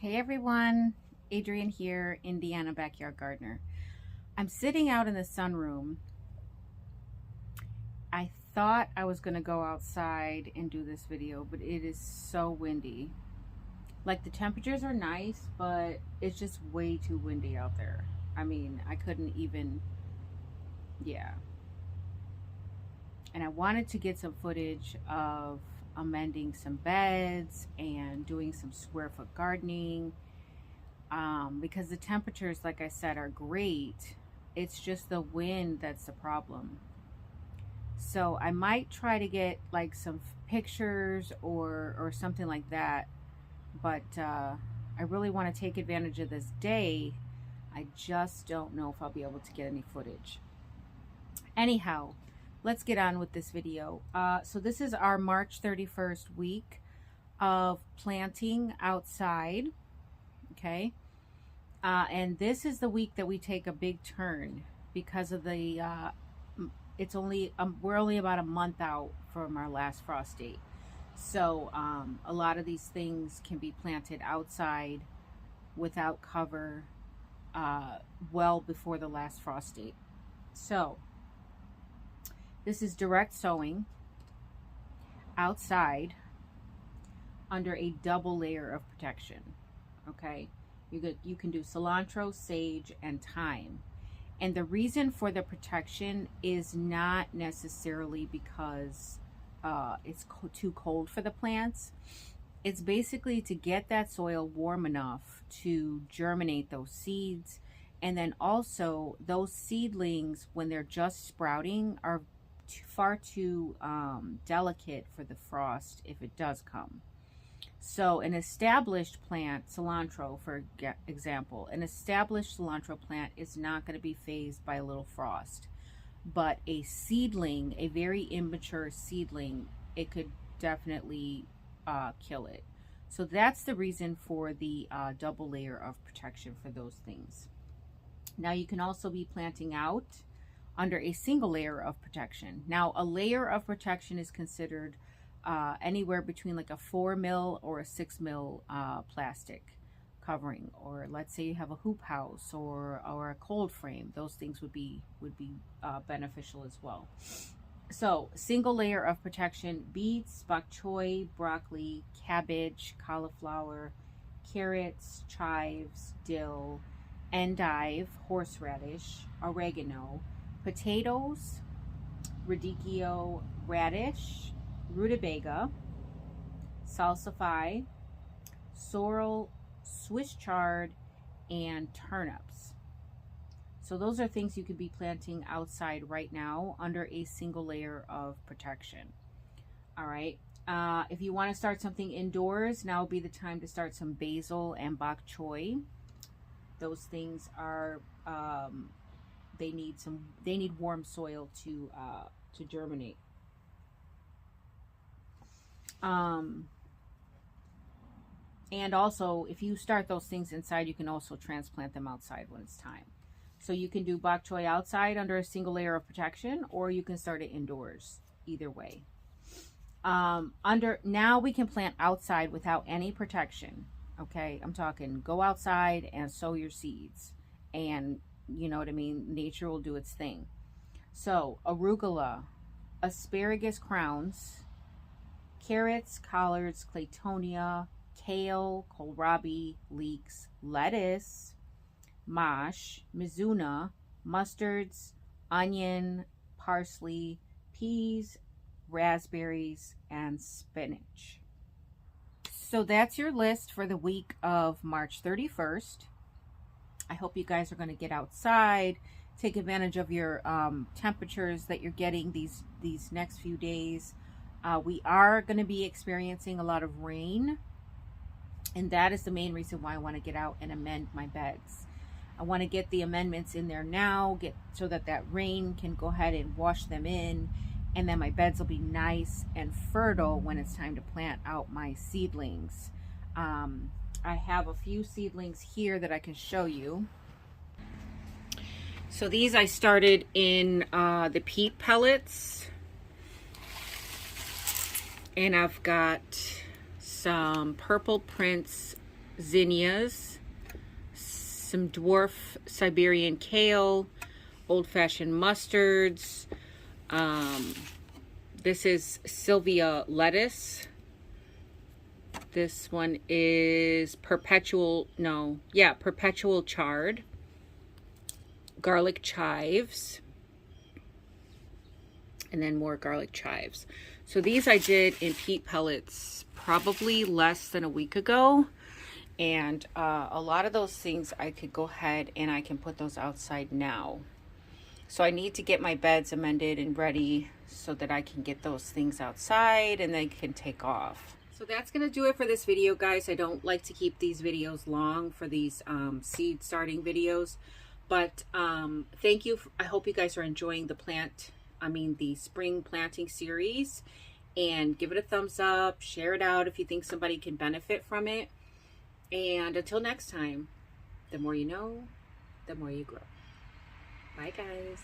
Hey everyone, Adrienne here, Indiana Backyard Gardener. I'm sitting out in the sunroom. I thought I was going to go outside and do this video, but it is so windy. Like, the temperatures are nice, but it's just way too windy out there. I mean, I couldn't even, yeah. And I wanted to get some footage of amending some beds and doing some square foot gardening. Because the temperatures, like I said, are great. It's just the wind that's the problem. So I might try to get like some pictures or something like that. But I really want to take advantage of this day. I just don't know if I'll be able to get any footage. Anyhow, let's get on with this video. So this is our March 31st week of planting outside. Okay. And this is the week that we take a big turn because of the, we're only about a month out from our last frost date. So a lot of these things can be planted outside without cover well before the last frost date. So this is direct sowing outside under a double layer of protection. Okay. You can do cilantro, sage, and thyme. And the reason for the protection is not necessarily because it's too cold for the plants. It's basically to get that soil warm enough to germinate those seeds. And then also those seedlings, when they're just sprouting, are far too delicate for the frost if it does come. So an established plant, cilantro for example, an established cilantro plant is not going to be fazed by a little frost. But a seedling, a very immature seedling, it could definitely kill it. So that's the reason for the double layer of protection for those things. Now you can also be planting out under a single layer of protection. Now a layer of protection is considered anywhere between like a 4 mil or a 6 mil plastic covering, or let's say you have a hoop house or a cold frame. Those things would be beneficial as well. So single layer of protection: beets, bok choy, broccoli, cabbage, cauliflower, carrots, chives, dill, endive, horseradish, oregano, potatoes, radicchio, radish, rutabaga, salsify, sorrel, Swiss chard, and turnips. So those are things you could be planting outside right now under a single layer of protection. All right. If you want to start something indoors, now would be the time to start some basil and bok choy. Those things are they need warm soil to germinate. And also, if you start those things inside, you can also transplant them outside when it's time. So you can do bok choy outside under a single layer of protection, or you can start it indoors. Either way. Now we can plant outside without any protection. Okay, I'm talking go outside and sow your seeds, and you know what I mean. Nature will do its thing. So arugula, asparagus crowns, carrots, collards, claytonia, kale, kohlrabi, leeks, lettuce, mash, mizuna, mustards, onion, parsley, peas, raspberries, and spinach. So that's your list for the week of March 31st. I hope you guys are going to get outside, take advantage of your temperatures that you're getting these next few days. We are going to be experiencing a lot of rain, and that is the main reason why I want to get out and amend my beds. I want to get the amendments in there now, so that rain can go ahead and wash them in, and then my beds will be nice and fertile when it's time to plant out my seedlings. I have a few seedlings here that I can show you. So these I started in the peat pellets. And I've got some Purple Prince zinnias, some dwarf Siberian kale, old-fashioned mustards. This is Sylvia lettuce. This one is perpetual chard. Garlic chives. And then more garlic chives. So these I did in peat pellets probably less than a week ago. And a lot of those things I could go ahead and I can put those outside now. So I need to get my beds amended and ready so that I can get those things outside and they can take off. So that's going to do it for this video, guys. I don't like to keep these videos long for these seed starting videos. But thank you. I hope you guys are enjoying the spring planting series. And give it a thumbs up. Share it out if you think somebody can benefit from it. And until next time, the more you know, the more you grow. Bye, guys.